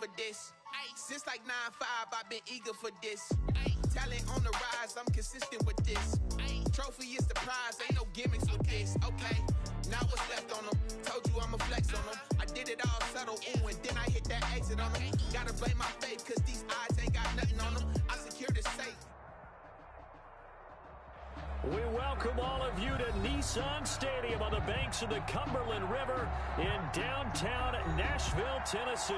for this. Since like 9-5, I've been eager for this. Talent on the rise, I'm consistent with this. Trophy is the prize, ain't no gimmicks with this. Okay, now what's left on them? Told you I'ma flex on them. I did it all subtle, ooh, and then I hit that exit on them. Gotta blame my faith, cause these odds ain't got nothing on them. I secured it safe. We welcome all of you to Nissan Stadium on the banks of the Cumberland River in downtown Nashville, Tennessee.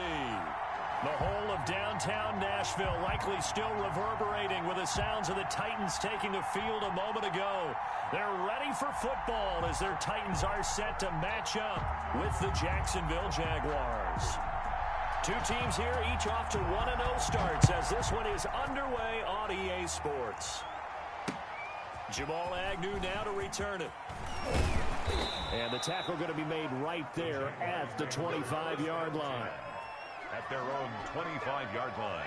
The whole of downtown Nashville likely still reverberating with the sounds of the Titans taking the field a moment ago. They're ready for football as their Titans are set to match up with the Jacksonville Jaguars. Two teams here, each off to 1-0 starts as this one is underway on EA Sports. Jamal Agnew now to return it. And the tackle going to be made right there at the 25-yard line. At their own 25-yard line.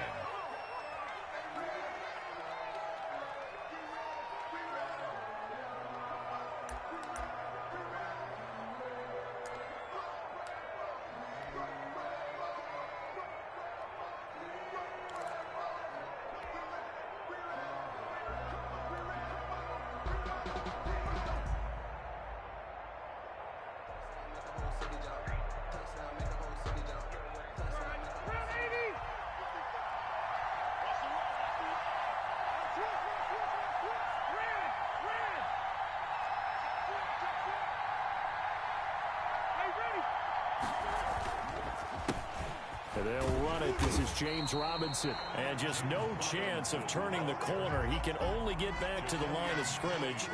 They'll run it. This is James Robinson. And just no chance of turning the corner. He can only get back to the line of scrimmage.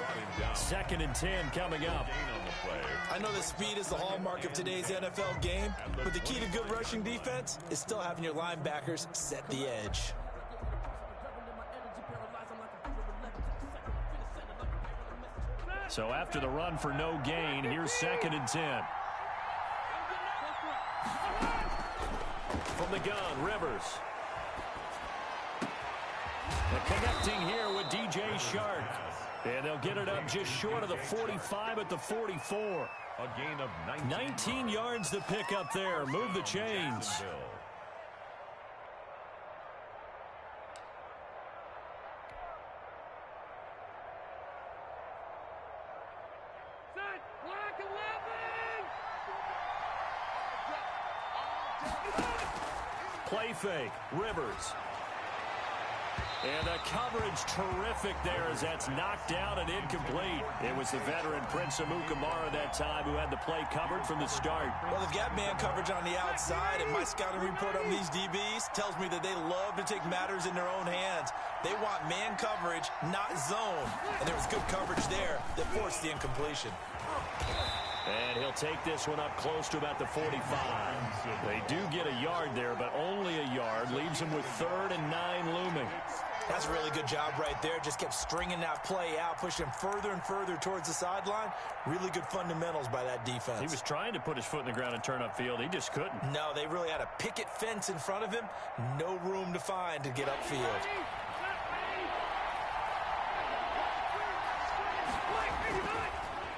2nd and 10 coming up. I know that speed is the hallmark of today's NFL game, but the key to good rushing defense is still having your linebackers set the edge. So after the run for no gain, here's 2nd and 10. From the gun, Rivers. And connecting here with DJ Shark. And they'll get it up just short of the 45 at the 44. A gain of 19 yards to pick up there. Move the chains. Play fake, Rivers. And the coverage terrific there as that's knocked down and incomplete. It was the veteran Prince Amukamara that time who had the play covered from the start. Well, they've got man coverage on the outside, and my scouting report on these DBs tells me that they love to take matters in their own hands. They want man coverage, not zone. And there was good coverage there that forced the incompletion. And he'll take this one up close to about the 45. They do get a yard there, but only a yard. Leaves them with 3rd and 9 looming. That's a really good job right there. Just kept stringing that play out, pushing further and further towards the sideline. Really good fundamentals by that defense. He was trying to put his foot in the ground and turn upfield. He just couldn't. No, they really had a picket fence in front of him. No room to find to get upfield.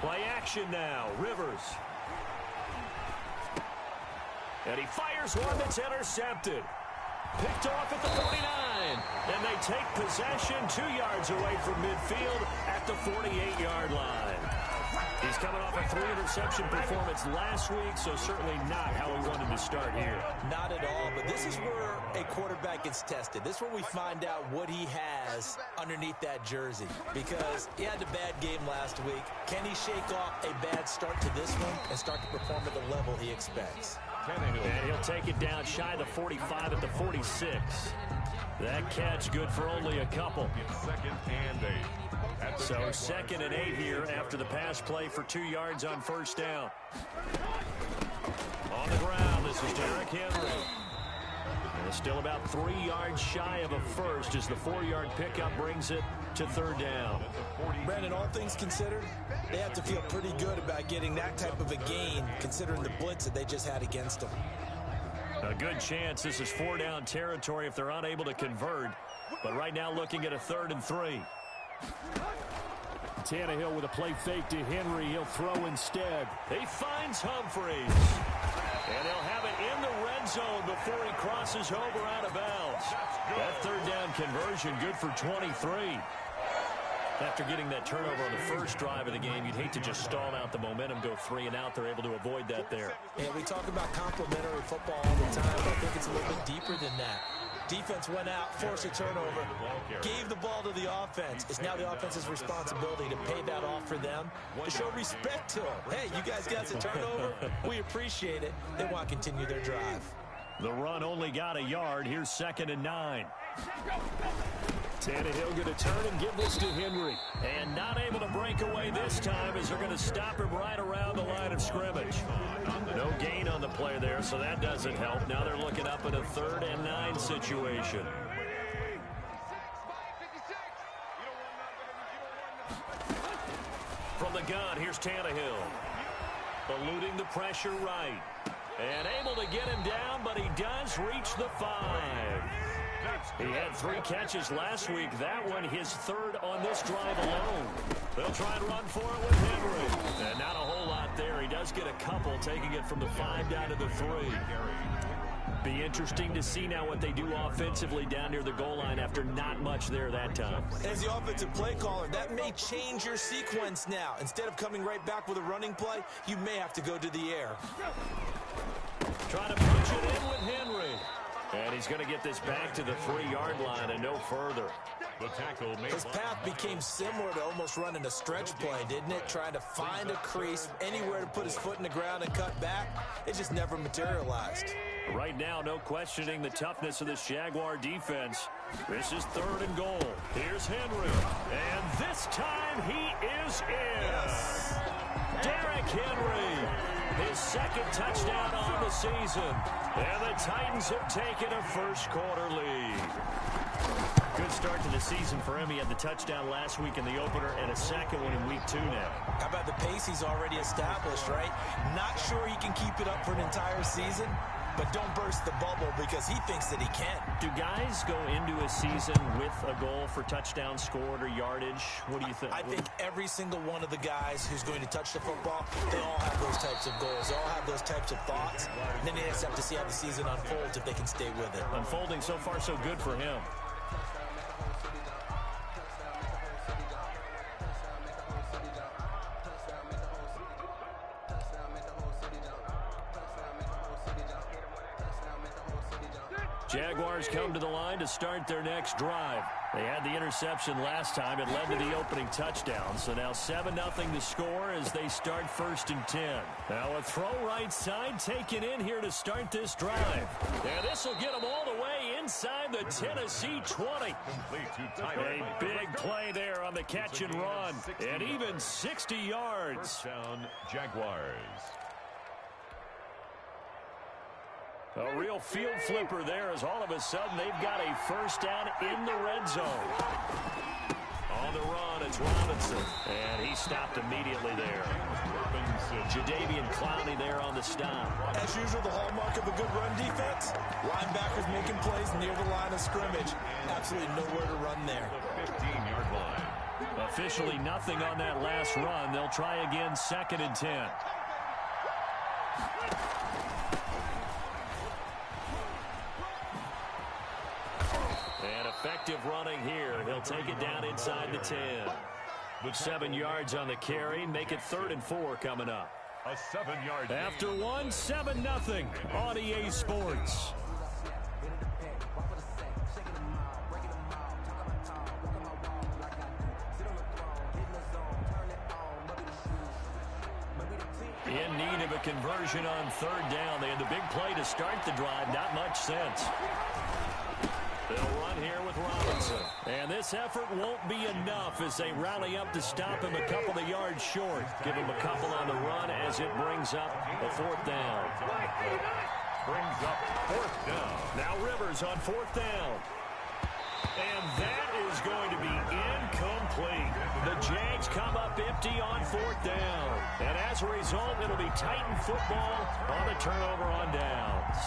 Play action now. Rivers. And he fires one that's intercepted. Picked off at the 49. And they take possession 2 yards away from midfield at the 48-yard line. He's coming off a 3-interception performance last week, so certainly not how we wanted to start here. Not at all, but this is where a quarterback gets tested. This is where we find out what he has underneath that jersey. Because he had a bad game last week. Can he shake off a bad start to this one and start to perform at the level he expects? And he'll take it down shy of the 45 at the 46. That catch good for only a couple. 2nd and 8. So 2nd and 8 here after the pass play for 2 yards on 1st down. On the ground, this is Derrick Henry. And it's still about 3 yards shy of a first as the 4-yard pickup brings it to 3rd down. Brandon, all things considered, they have to feel pretty good about getting that type of a gain considering the blitz that they just had against them. A good chance this is 4-down territory if they're unable to convert. But right now looking at a 3rd and 3. Tannehill with a play fake to Henry. He'll throw instead. He finds Humphries. And they'll have it in the red zone before he crosses over out of bounds. That third down conversion good for 23. After getting that turnover on the first drive of the game, you'd hate to just stall out the momentum, go 3 and out. They're able to avoid that there. Yeah, we talk about complementary football all the time, but I think it's a little bit deeper than that. Defense went out, forced a turnover, gave the ball to the offense. It's now the offense's responsibility to pay that off for them, to show respect to them. Hey, you guys got a turnover? We appreciate it. They want to continue their drive. The run only got a yard. Here's 2nd and 9. Tannehill going to turn and give this to Henry. And not able to break away this time as they're going to stop him right around the line of scrimmage. No gain on the play there, so that doesn't help. Now they're looking up at a 3rd and 9 situation. From the gun, here's Tannehill. Eluding the pressure right. And able to get him down, but he does reach the 5. He had 3 catches last week. That one his 3rd on this drive alone. They'll try and run for it with Henry. And not a whole lot there. He does get a couple, taking it from the 5 down to the 3. Be interesting to see now what they do offensively down near the goal line after not much there that time. As the offensive play caller, that may change your sequence now. Instead of coming right back with a running play, you may have to go to the air. Trying to punch it in with Henry. And he's going to get this back to the 3-yard line and no further. The tackle made. His path became similar to almost running a stretch play, didn't it? Trying to find a crease, anywhere to put his foot in the ground and cut back. It just never materialized. Right now, no questioning the toughness of this Jaguar defense. This is 3rd and goal. Here's Henry. And this time he is in. Yes. Derrick Henry. His 2nd touchdown on the season. And the Titans have taken a first-quarter lead. Good start to the season for him. He had the touchdown last week in the opener and a 2nd one in week 2 now. How about the pace he's already established, right? Not sure he can keep it up for an entire season, but don't burst the bubble because he thinks that he can. Do guys go into a season with a goal for touchdown scored or yardage? What do you think? I think every single one of the guys who's going to touch the football, they all have those types of goals. They all have those types of thoughts. And then they just have to see how the season unfolds if they can stay with it. Unfolding so far so good for him. Jaguars come to the line to start their next drive. They had the interception last time. It led to the opening touchdown. So now 7-0 to score as they start 1st and 10. Now a throw right side taken in here to start this drive. And this will get them all the way inside the Tennessee 20. A big play there on the catch and run. And even 60 yards. First down, Jaguars. A real field flipper there as all of a sudden they've got a first down in the red zone. On the run, it's Robinson. And he stopped immediately there. Jadeveon Clowney there on the stop. As usual, the hallmark of a good run defense, linebackers making plays near the line of scrimmage. Absolutely nowhere to run there. The 15-yard line. Officially nothing on that last run. They'll try again 2nd and 10. And effective running here. He'll take it down inside the 10. With 7 yards on the carry, make it 3rd and 4 coming up. A 7-yard gain. After 7-0 on EA Sports. In need of a conversion on 3rd down. They had the big play to start the drive. Not much sense. They'll run here with Robinson. And this effort won't be enough as they rally up to stop him a couple of yards short. Give him a couple on the run as it brings up a 4th down. Brings up 4th down. Now Rivers on 4th down. And that is going to be incomplete. The Jags come up empty on 4th down. And as a result, it'll be Titan football on a turnover on downs.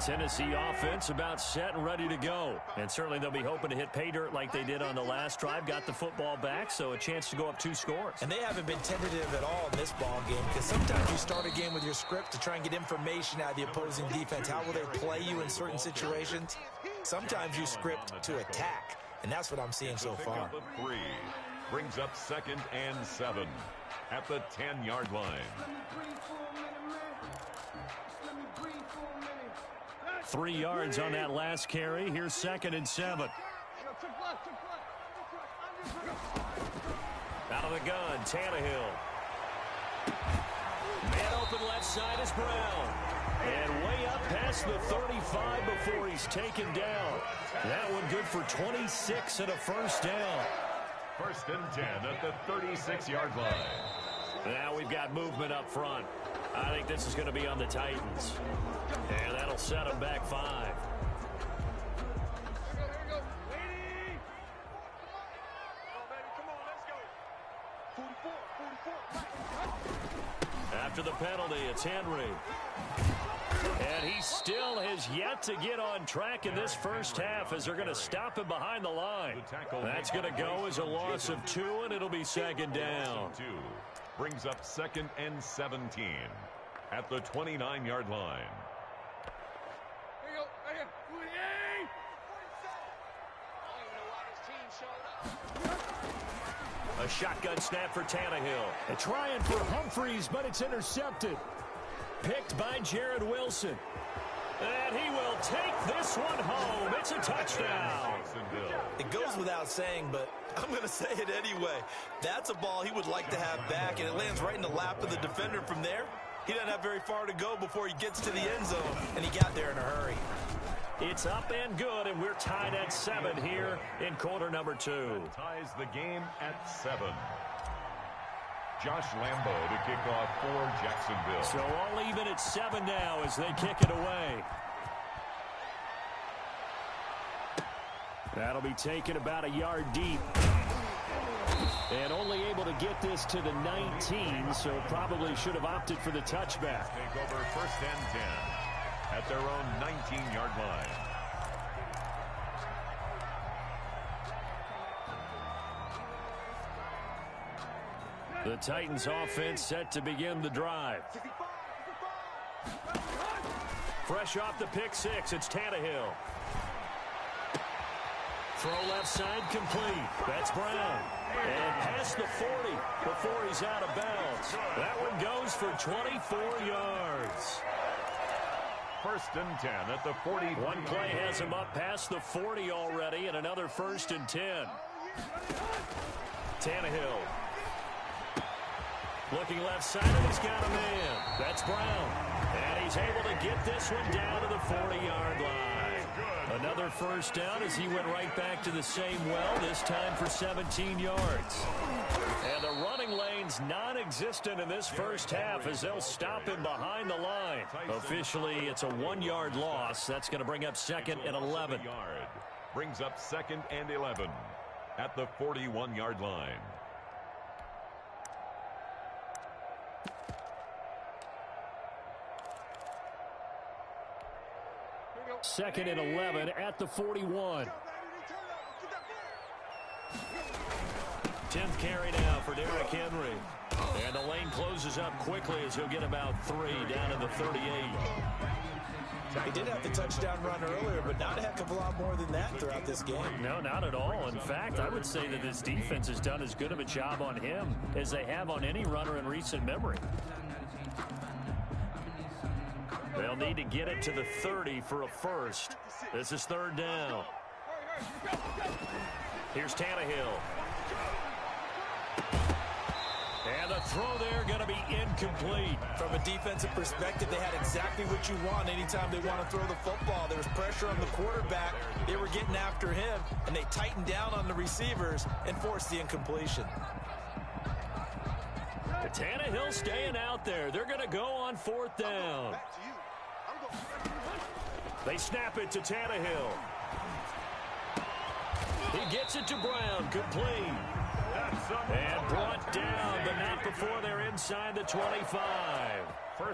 Tennessee offense about set and ready to go. And certainly they'll be hoping to hit pay dirt like they did on the last drive. Got the football back, so a chance to go up 2 scores. And they haven't been tentative at all in this ball game, because sometimes you start a game with your script to try and get information out of the opposing defense. How will they play you in certain situations? Sometimes you script to attack, and that's what I'm seeing so far. 3 brings up 2nd and 7 at the 10-yard line. 3 yards on that last carry. Here's 2nd and 7. Out of the gun, Tannehill. Man open left side is Brown. And way up past the 35 before he's taken down. That one good for 26 and a first down. 1st and 10 at the 36-yard line. Now we've got movement up front. I think this is going to be on the Titans. And that'll set them back 5. After the penalty, it's Henry. And he still has yet to get on track in this first half as they're going to stop him behind the line. That's going to go as a loss of 2, and it'll be 2nd down. 2 brings up 2nd and 17 at the 29-yard line. A shotgun snap for Tannehill. They're trying for Humphreys, but it's intercepted. Picked by Jared Wilson. And he will take this one home. It's a touchdown. It goes without saying, but I'm going to say it anyway. That's a ball he would like to have back, and it lands right in the lap of the defender from there. He doesn't have very far to go before he gets to the end zone, and he got there in a hurry. It's up and good, and we're tied at 7 here in quarter number 2. That ties the game at 7. Josh Lambo to kick off for Jacksonville. So all even at 7 now as they kick it away. That'll be taken about a yard deep. And only able to get this to the 19, so probably should have opted for the touchback. Take over 1st and 10 at their own 19-yard line. The Titans offense set to begin the drive. Fresh off the pick 6, it's Tannehill. Throw left side complete. That's Brown. And past the 40 before he's out of bounds. That one goes for 24 yards. 1st and 10 at the 40. One play has him up past the 40 already, and another 1st and 10. Tannehill. Looking left side, and he's got a man. That's Brown. And he's able to get this one down to the 40-yard line. Another first down as he went right back to the same well, this time for 17 yards. And the running lane's non-existent in this first half as they'll stop him behind the line. Officially, it's a 1-yard loss. That's going to bring up 2nd and 11. Brings up 2nd and 11 at the 41-yard line. 2nd and 11 at the 41. 10th carry now for Derrick Henry. And the lane closes up quickly as he'll get about 3 down to the 38. He did have the touchdown run earlier, but not a heck of a lot more than that throughout this game. No, not at all. In fact, I would say that this defense has done as good of a job on him as they have on any runner in recent memory. They'll need to get it to the 30 for a first. This is 3rd down. Here's Tannehill. And the throw there going to be incomplete. From a defensive perspective, they had exactly what you want anytime they want to throw the football. There was pressure on the quarterback. They were getting after him, and they tightened down on the receivers and forced the incompletion. Tannehill staying out there. They're going to go on 4th down. They snap it to Tannehill. He gets it to Brown, complete. And brought down, but not before they're inside the 25.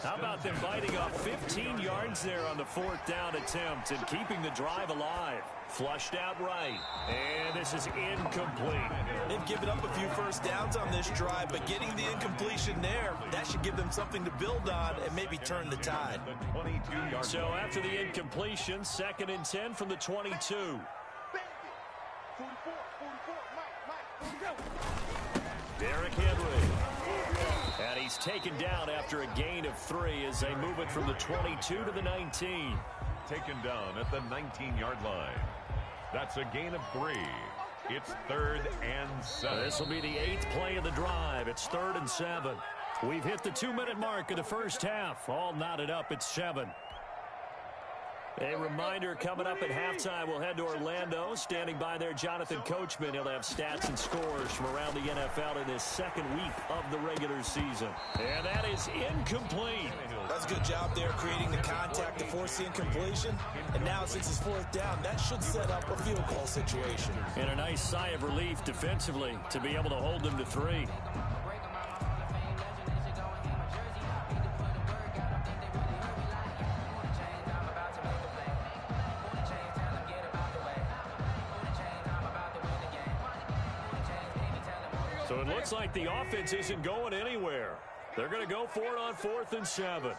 How about them biting off 15 yards there on the 4th down attempt and keeping the drive alive? Flushed out right. And this is incomplete. They've given up a few first downs on this drive, but getting the incompletion there, that should give them something to build on and maybe turn the tide. So after the incompletion, 2nd and 10 from the 22. Derrick Henry. And he's taken down after a gain of 3 as they move it from the 22 to the 19. Taken down at the 19-yard line. That's a gain of 3. It's 3rd and 7. This will be the 8th play of the drive. It's 3rd and 7. We've hit the 2-minute mark of the first half. All knotted up at 7. A reminder, coming up at halftime, we'll head to Orlando. Standing by there, Jonathan Coachman. He'll have stats and scores from around the NFL in this 2nd week of the regular season. And that is incomplete. That's a good job there creating the contact to force the incompletion. And now since it's 4th down, that should set up a field goal situation. And a nice sigh of relief defensively to be able to hold them to 3. So it looks like the offense isn't going anywhere. They're going to go for it on 4th and 7.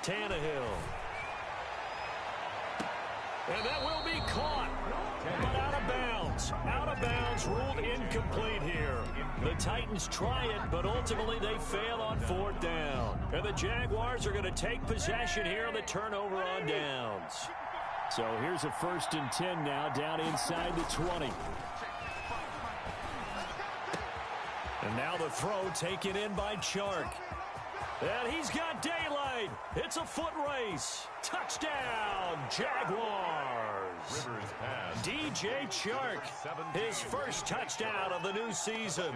Tannehill. And that will be caught, but out of bounds. Out of bounds, ruled incomplete here. The Titans try it, but ultimately they fail on 4th down. And the Jaguars are going to take possession here on the turnover on downs. So here's a 1st and 10 now, down inside the 20. And now the throw taken in by Chark. And he's got daylight. It's a foot race. Touchdown, Jaguars. DJ Chark, his first touchdown of the new season.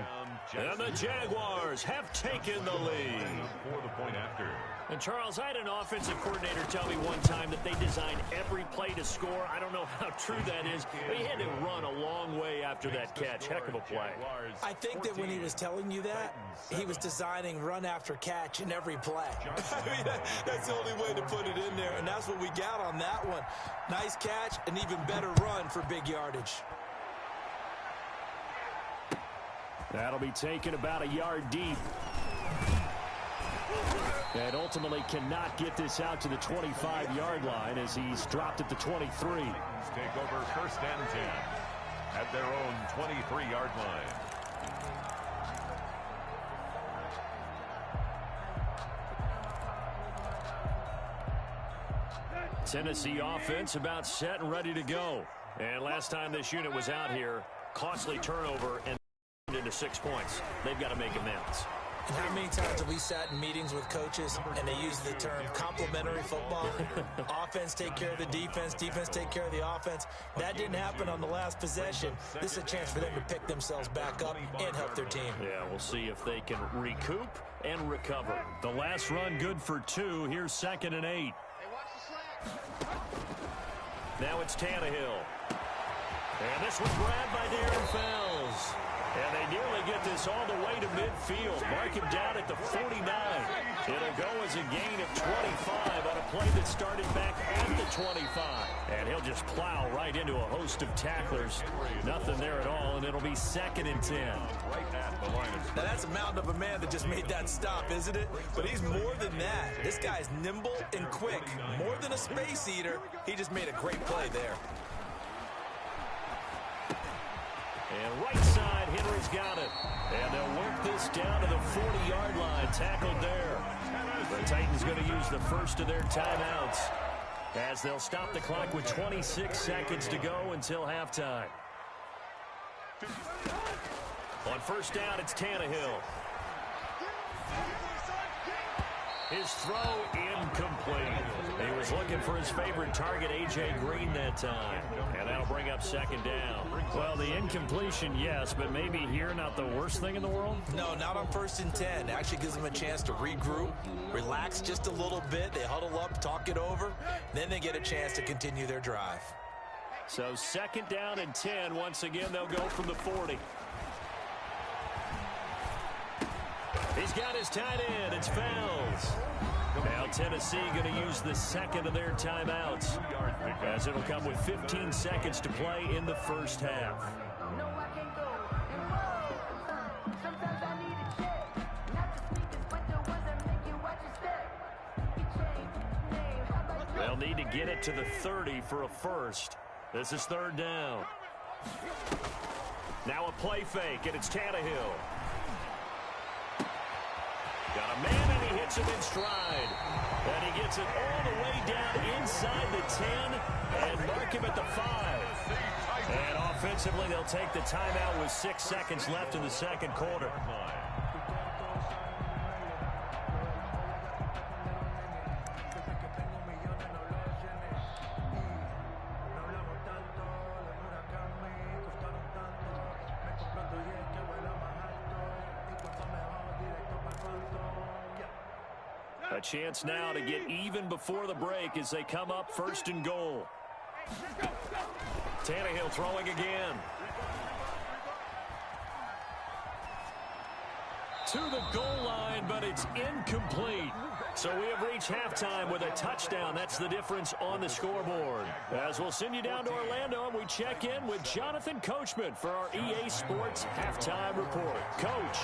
And the Jaguars have taken the lead. For the point after. And, Charles, I had an offensive coordinator tell me one time that they designed every play to score. I don't know how true that is, but he had to run a long way after that catch. Heck of a play. I think that when he was telling you that, he was designing run after catch in every play. I mean, that's the only way to put it in there, and that's what we got on that one. Nice catch, an even better run for big yardage. That'll be taken about a yard deep. And ultimately cannot get this out to the 25-yard line as he's dropped at the 23. Take over 1st and 10 at their own 23-yard line. Tennessee offense about set and ready to go. And last time this unit was out here, costly turnover and into 6 points. They've got to make amends. And how many times have we sat in meetings with coaches and they use the term complementary football? Offense take care of the defense, defense take care of the offense. That didn't happen on the last possession. This is a chance for them to pick themselves back up and help their team. Yeah, we'll see if they can recoup and recover. The last run good for 2. Here's 2nd and 8. Now it's Tannehill. And this was grabbed by Darren Fells. And they nearly get this all the way to midfield. Mark him down at the 49. It'll go as a gain of 25 on a play that started back at the 25. And he'll just plow right into a host of tacklers. Nothing there at all, and it'll be 2nd and 10. Now that's a mountain of a man that just made that stop, isn't it? But he's more than that. This guy's nimble and quick. More than a space eater. He just made a great play there. And right side, Henry's got it. And they'll work this down to the 40-yard line. Tackled there. The Titans going to use the first of their timeouts as they'll stop the clock with 26 seconds to go until halftime. On 1st down, it's Tannehill. His throw incomplete. He was looking for his favorite target, A.J. Green, that time. And that'll bring up 2nd down. Well, the incompletion, yes, but maybe here not the worst thing in the world? No, not on 1st and 10. Actually gives them a chance to regroup, relax just a little bit. They huddle up, talk it over. Then they get a chance to continue their drive. So 2nd down and 10. Once again, they'll go from the 40. He's got his tight end. It's Fells. Now Tennessee going to use the 2nd of their timeouts, as it'll come with 15 seconds to play in the first half. They'll need to get it to the 30 for a first. This is 3rd down. Now a play fake, and it's Tannehill. Got a man, and he hits him in stride. And he gets it all the way down inside the 10 and mark him at the 5. And offensively, they'll take the timeout with 6 seconds left in the 2nd quarter. A chance now to get even before the break as they come up 1st and goal. Tannehill throwing again. To the goal line, but it's incomplete. So we have reached halftime with a touchdown. That's the difference on the scoreboard. As we'll send you down to Orlando, and we check in with Jonathan Coachman for our EA Sports Halftime Report. Coach.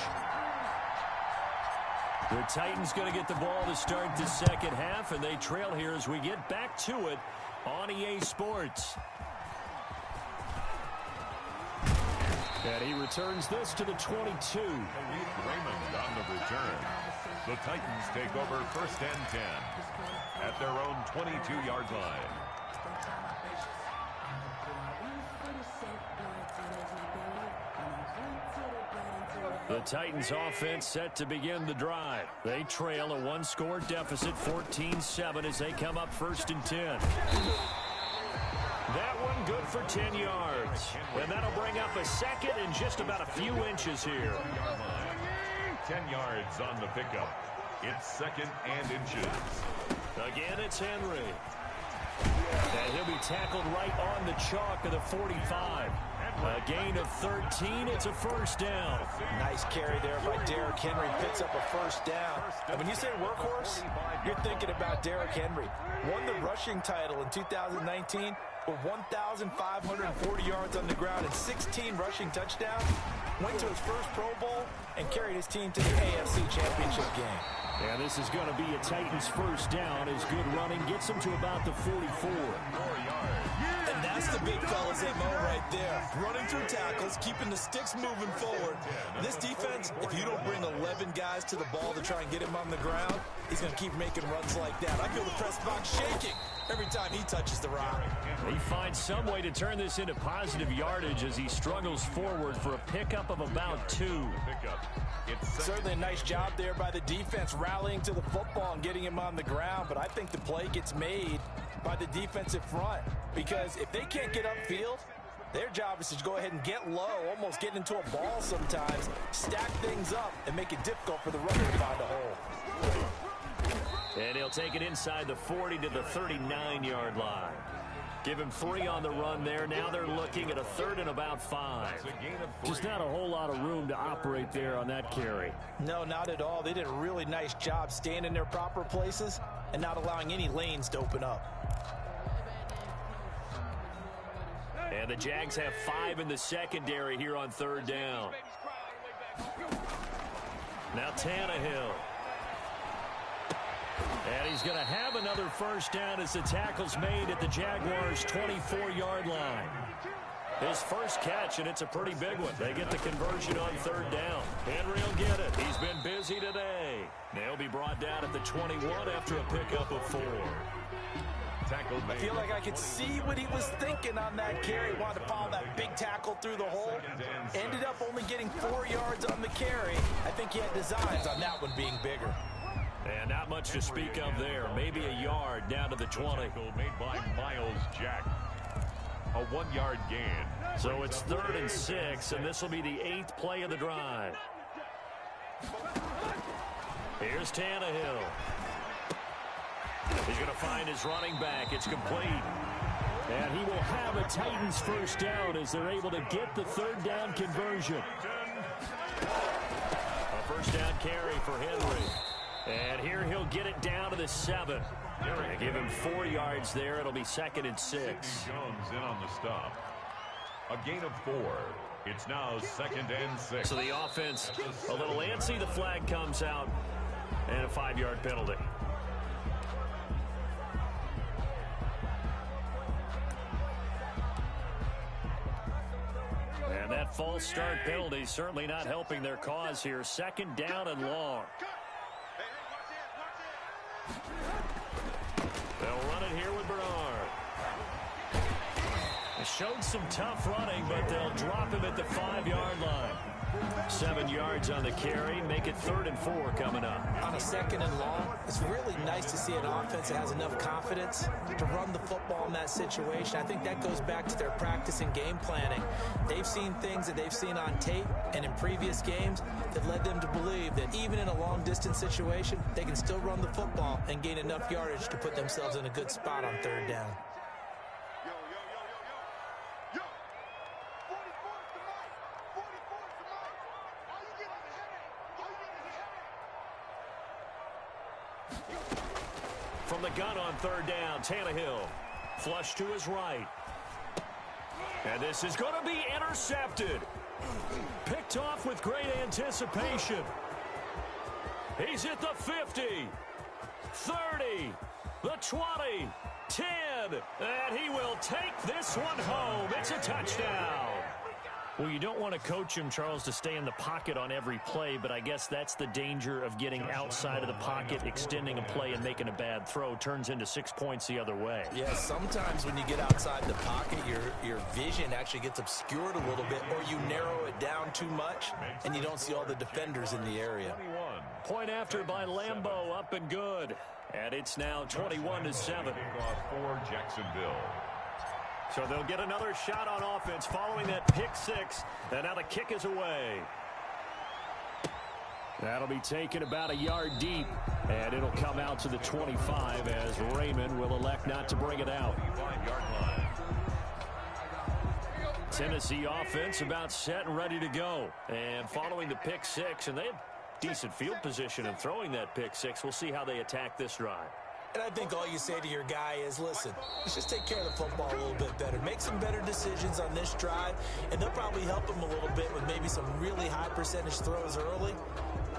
The Titans going to get the ball to start the 2nd half, and they trail here as we get back to it on EA Sports. And he returns this to the 22. Raymond on the return. The Titans take over 1st and 10 at their own 22-yard line. The Titans offense set to begin the drive. They trail a 1-score deficit, 14-7, as they come up 1st and 10. That one good for 10 yards. And that'll bring up a 2nd and just about a few inches here. 10 yards on the pickup. It's 2nd and inches. Again, it's Henry. And he'll be tackled right on the chalk of the 45. A gain of 13. It's a 1st down. Nice carry there by Derrick Henry. Picks up a 1st down. And when you say workhorse, you're thinking about Derrick Henry. Won the rushing title in 2019 with 1,540 yards on the ground and 16 rushing touchdowns. Went to his first Pro Bowl and carried his team to the AFC Championship game. And this is going to be a Titans 1st down as good running gets them to about the 44. And that's the big fella's MO right there. Running through tackles, keeping the sticks moving forward. This defense, if you don't bring 11 guys to the ball to try and get him on the ground, he's going to keep making runs like that. I feel the press box shaking every time he touches the rock. He finds some way to turn this into positive yardage as he struggles forward for a pickup of about 2. Certainly a nice job there by the defense rallying to the football and getting him on the ground, but I think the play gets made by the defensive front because if they can't get upfield, their job is to go ahead and get low, almost get into a ball sometimes, stack things up, and make it difficult for the runner to find a hole. And he'll take it inside the 40 to the 39-yard line. Give him 3 on the run there. Now they're looking at a 3rd and about 5. Just not a whole lot of room to operate there on that carry. No, not at all. They did a really nice job staying in their proper places and not allowing any lanes to open up. And the Jags have 5 in the secondary here on 3rd down. Now Tannehill. And he's going to have another 1st down as the tackle's made at the Jaguars' 24-yard line. His first catch, and it's a pretty big one. They get the conversion on 3rd down. Henry will get it. He's been busy today. They'll be brought down at the 21 after a pickup of 4. I feel like I could see what he was thinking on that carry. Wanted to follow that big tackle through the hole. Ended up only getting 4 yards on the carry. I think he had designs on that one being bigger. And not much to speak of there. Maybe a yard down to the 20. Made by Miles Jack. A 1-yard gain. So it's 3rd and 6, and this will be the 8th play of the drive. Here's Tannehill. He's going to find his running back. It's complete. And he will have a Titans first down as they're able to get the third down conversion. A first down carry for Henry. And here he'll get it down to the 7. They give him 4 yards there. It'll be 2nd and 6. Jones in on the stop. A gain of 4. It's now 2nd and 6. So the offense a little antsy. The flag comes out. And a 5-yard penalty. And that false start penalty certainly not helping their cause here. 2nd down and long. They'll run it here with Bernard. They showed some tough running, but they'll drop him at the 5-yard line. 7 yards on the carry. Make it 3rd and 4 coming up. On a 2nd and long, it's really nice to see an offense that has enough confidence to run the football in that situation. I think that goes back to their practice and game planning. They've seen things that they've seen on tape and in previous games that led them to believe that even in a long-distance situation, they can still run the football and gain enough yardage to put themselves in a good spot on 3rd down. From the gun on 3rd down, Tannehill. Flush to his right. And this is going to be intercepted. Picked off with great anticipation. He's at the 50, 30, the 20, 10, and he will take this one home. It's a touchdown. Well, you don't want to coach him, Charles, to stay in the pocket on every play, but I guess that's the danger of getting outside of the pocket, extending a play and making a bad throw. Turns into 6 points the other way. Yeah, sometimes when you get outside the pocket, your vision actually gets obscured a little bit, or you narrow it down too much, and you don't see all the defenders in the area. Point after by Lambeau, up and good. And it's now 21-7. For Jacksonville. So they'll get another shot on offense following that pick 6. And now the kick is away. That'll be taken about a yard deep. And it'll come out to the 25 as Raymond will elect not to bring it out. Tennessee offense about set and ready to go. And following the pick 6, and they have decent field position in throwing that pick 6. We'll see how they attack this drive. And I think all you say to your guy is, listen, let's just take care of the football a little bit better. Make some better decisions on this drive, and they'll probably help him a little bit with maybe some really high percentage throws early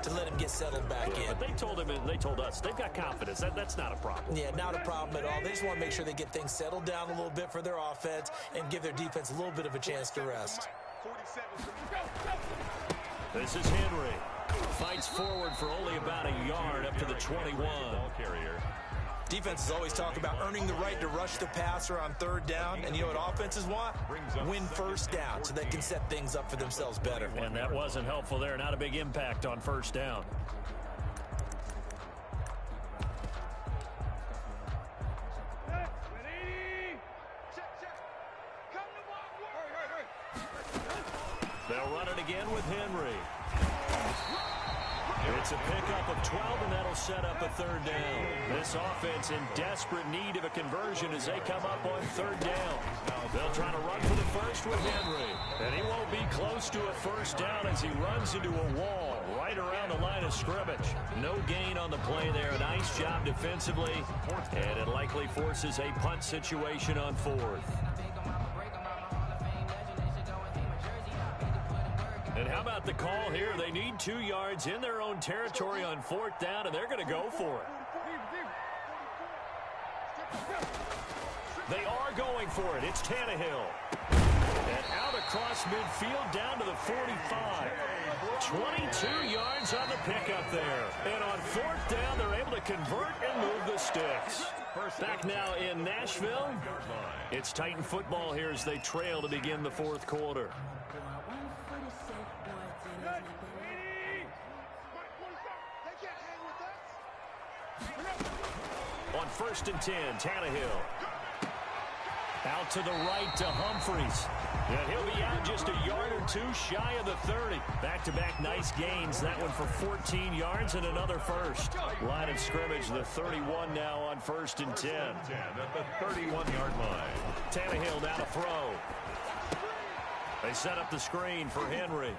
to let him get settled back in. But they told him, and they told us, they've got confidence. That's not a problem. Yeah, not a problem at all. They just want to make sure they get things settled down a little bit for their offense and give their defense a little bit of a chance to rest. This is Henry. Fights forward for only about a yard up to the 21. Ball carrier. Defenses always talk about earning the right to rush the passer on 3rd down. And you know what offenses want? Win first down so they can set things up for themselves better. And that wasn't helpful there. Not a big impact on 1st down. They'll run it again with Henry. It's a pickup of 12, and that'll set up a 3rd down. This offense in desperate need of a conversion as they come up on 3rd down. They'll try to run for the first with Henry. And he won't be close to a 1st down as he runs into a wall right around the line of scrimmage. No gain on the play there. Nice job defensively. And it likely forces a punt situation on 4th. And how about the call here? They need 2 yards in their own territory on 4th down, and they're going to go for it. They are going for it. It's Tannehill. And out across midfield down to the 45. 22 yards on the pickup there. And on 4th down, they're able to convert and move the sticks. Back now in Nashville. It's Titan football here as they trail to begin the 4th quarter. On 1st and 10, Tannehill. Out to the right to Humphries. And he'll be out just a yard or two shy of the 30. Back-to-back nice gains. That one for 14 yards and another first. Line of scrimmage, the 31 now on 1st and 10. At the 31-yard line. Tannehill now to throw. They set up the screen for Henry.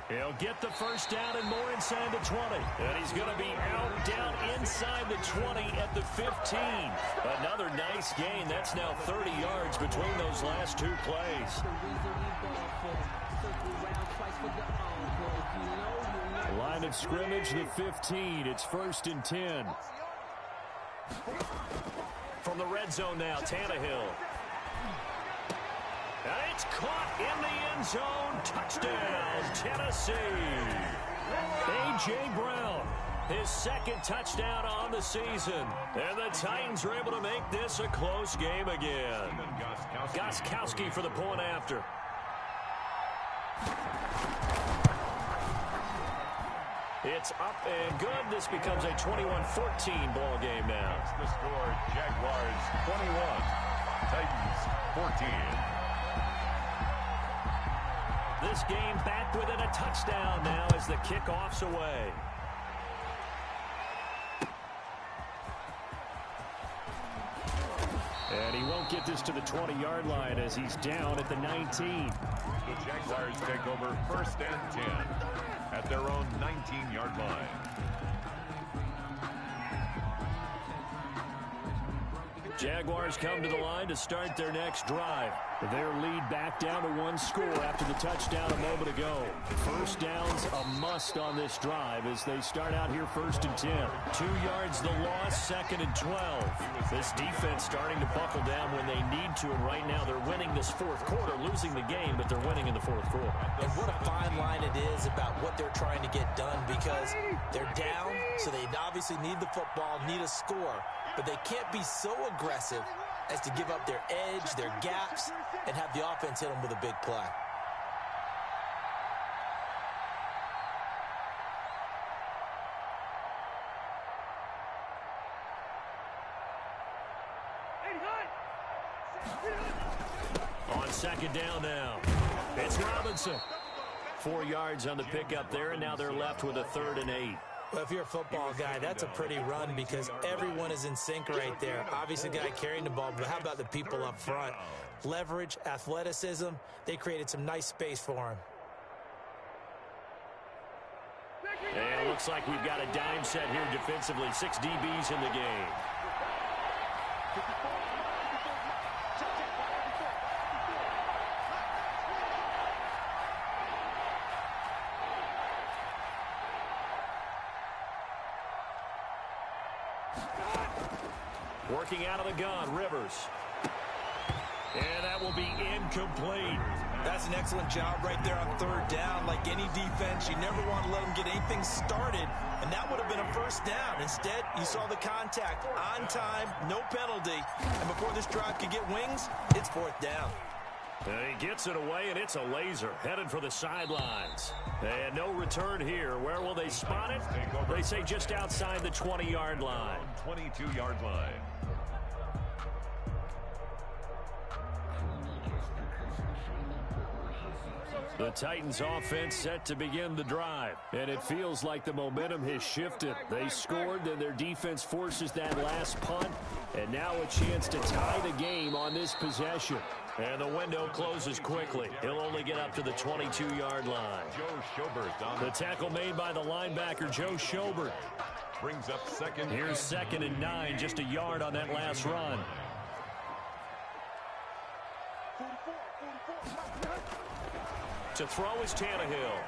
He'll get the first down and more inside the 20. And he's going to be out down inside the 20 at the 15. Another nice gain. That's now 30 yards between those last two plays. Line of scrimmage, the 15. It's 1st and 10. From the red zone now, Tannehill. And it's caught in the end zone. Touchdown, Tennessee. A.J. Brown, his second touchdown on the season. And the Titans are able to make this a close game again. Gostkowski for the point after. It's up and good. This becomes a 21-14 ball game now. That's the score. Jaguars 21, Titans 14. This game back within a touchdown now as the kickoff's away. And he won't get this to the 20-yard line as he's down at the 19. The Jaguars take over 1st and 10 at their own 19-yard line. Jaguars come to the line to start their next drive. Their lead back down to one score after the touchdown a moment ago. First down's a must on this drive as they start out here 1st and 10. 2 yards the loss, 2nd and 12. This defense starting to buckle down when they need to, and right now they're winning this 4th quarter, losing the game, but they're winning in the 4th quarter. And what a fine line it is about what they're trying to get done, because they're down, so they obviously need the football, need a score, but they can't be so aggressive as to give up their edge, their gaps, and have the offense hit them with a big play. On 2nd down now, it's Robinson. 4 yards on the pickup there, and now they're left with a 3rd and 8. Well, if you're a football guy, that's a pretty run because everyone is in sync right there. Obviously, the guy carrying the ball, but how about the people up front? Leverage, athleticism, they created some nice space for him. And it looks like we've got a dime set here defensively. 6 DBs in the game. Working out of the gun, Rivers. And that will be incomplete. That's an excellent job right there on 3rd down. Like any defense, you never want to let them get anything started, and that would have been a 1st down. Instead, you saw the contact on time, no penalty, and before this drive could get wings, it's 4th down. And he gets it away, and it's a laser headed for the sidelines. And no return here. Where will they spot it? They say just outside the 20-yard line. 22-yard line. The Titans offense set to begin the drive, and it feels like the momentum has shifted. They scored, then their defense forces that last punt, and now a chance to tie the game on this possession. And the window closes quickly. He'll only get up to the 22-yard line. Joe Schobert. The tackle made by the linebacker, Joe Schobert. Brings up 2nd. Here's 2nd and 9, just a yard on that last run. To throw is Tannehill.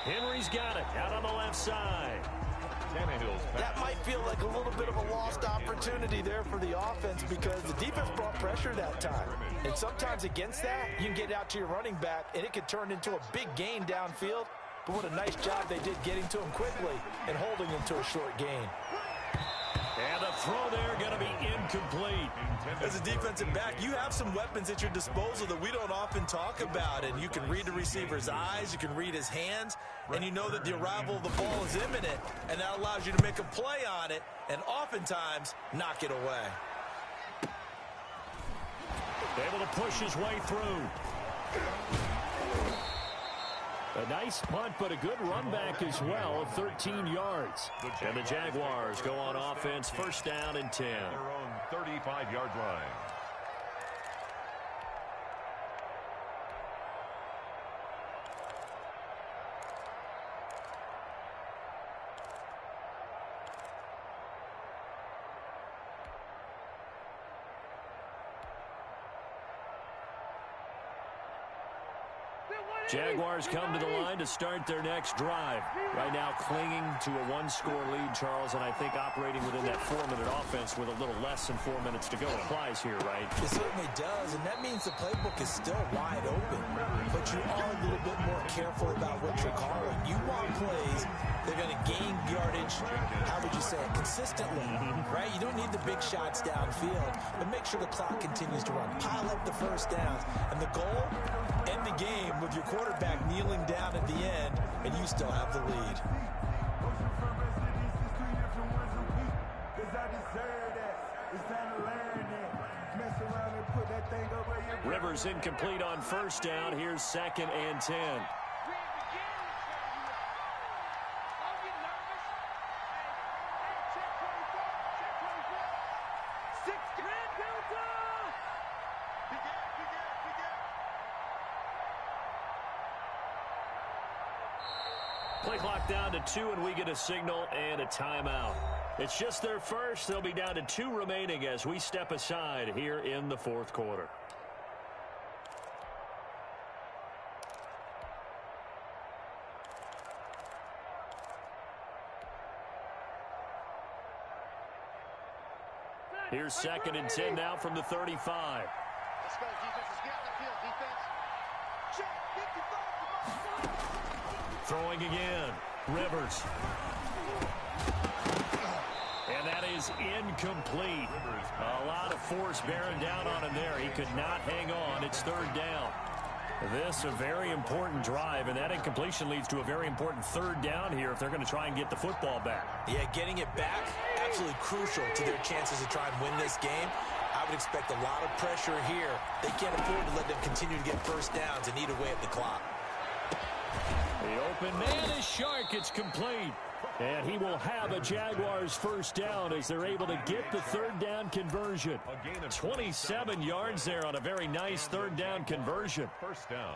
Henry's got it out on the left side. That might feel like a little bit of a lost opportunity there for the offense because the defense brought pressure that time. And sometimes against that, you can get out to your running back, and it could turn into a big gain downfield. But what a nice job they did getting to him quickly and holding him to a short gain. And the throw there going to be incomplete. As a defensive back, you have some weapons at your disposal that we don't often talk about. And you can read the receiver's eyes, you can read his hands, and you know that the arrival of the ball is imminent. And that allows you to make a play on it and oftentimes knock it away. Able to push his way through. A nice punt, but a good run back as well of 13 yards. And the Jaguars go on offense, first down and 10. Their own 35-yard line. Jaguars come to the line to start their next drive. Right now clinging to a one-score lead, Charles, and I think operating within that 4-minute offense with a little less than 4 minutes to go applies here, right? It certainly does, and that means the playbook is still wide open. But you are a little bit more careful about what you're calling. You want plays they're going to gain yardage, how would you say it, consistently, right? You don't need the big shots downfield, but make sure the clock continues to run. Pile up the first downs, and the goal, end the game with your quarterback kneeling down at the end, and you still have the lead. Rivers incomplete on first down. Here's 2nd and 10. Play clock down to 2, and we get a signal and a timeout. It's just their first. They'll be down to 2 remaining as we step aside here in the 4th quarter. Here's 2nd and 10 now from the 35. Let's go, defense. Let's get on the field, defense. Check, 55. Throwing again. Rivers. And that is incomplete. A lot of force bearing down on him there. He could not hang on. It's 3rd down. This a very important drive, and that incompletion leads to a very important 3rd down here if they're going to try and get the football back. Yeah, getting it back, absolutely crucial to their chances to try and win this game. I would expect a lot of pressure here. They can't afford to let them continue to get first downs and eat away at the clock. The open man is Shark. It's complete. And he will have a Jaguars first down as they're able to get the 3rd down conversion. 27 yards there on a very nice 3rd down conversion. First down.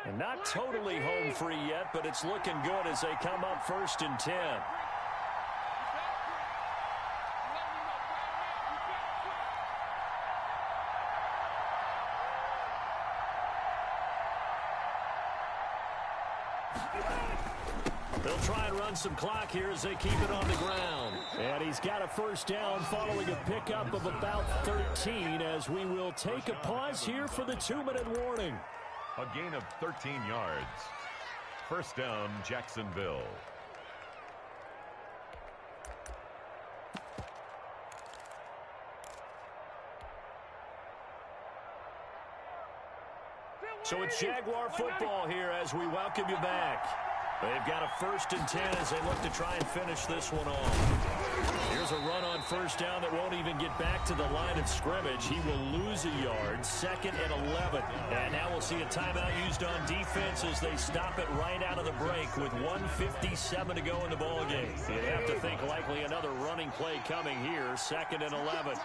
And not totally home free yet, but it's looking good as they come up 1st and 10. They'll try and run some clock here as they keep it on the ground. And he's got a first down following a pickup of about 13 as we will take a pause here for the 2-minute warning. A gain of 13 yards. First down, Jacksonville. So it's Jaguar football here as we welcome you back. They've got a 1st and 10 as they look to try and finish this one off. Here's a run on first down that won't even get back to the line of scrimmage. He will lose a yard, 2nd and 11. And now we'll see a timeout used on defense as they stop it right out of the break with 1:57 to go in the ballgame. You'd have to think likely another running play coming here, 2nd and 11.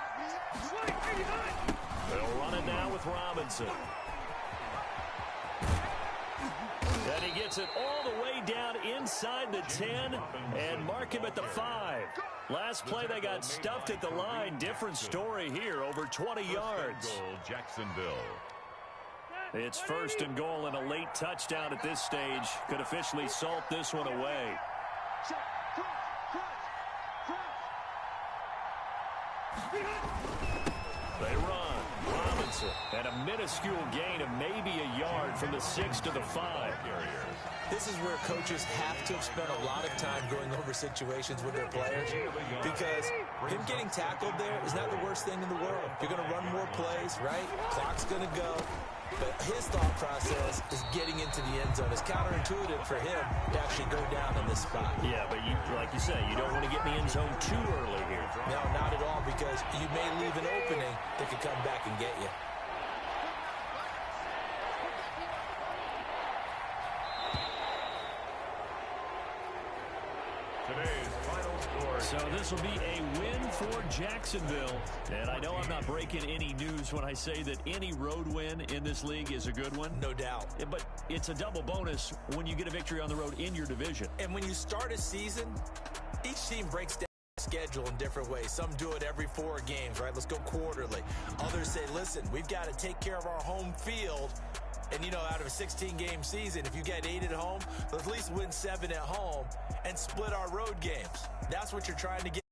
They'll run it now with Robinson. And he gets it all the way down inside the 10 and mark him at the 5. Last play they got stuffed at the line. Different story here, over 20 yards. Goal, Jacksonville. It's 1st and goal and a late touchdown at this stage. Could officially salt this one away. They run. Robinson. answer. And a minuscule gain of maybe a yard from the 6 to the 5. This is where coaches have to have spent a lot of time going over situations with their players, because him getting tackled there is not the worst thing in the world. You're going to run more plays, right? Clock's going to go. But his thought process is getting into the end zone. It's counterintuitive for him to actually go down in this spot. Yeah, but like you say, you don't want to get in the end zone too early here. No, not at all, because you may leave an opening that could come back and get you. Today's final score. So this will be a win for Jacksonville. And I know I'm not breaking any news when I say that any road win in this league is a good one. No doubt. But it's a double bonus when you get a victory on the road in your division. And when you start a season, each team breaks down the schedule in different ways. Some do it every 4 games, right? Let's go quarterly. Others say, listen, we've got to take care of our home field. And, you know, out of a 16-game season, if you get 8 at home, let's at least win 7 at home and split our road games. That's what you're trying to get.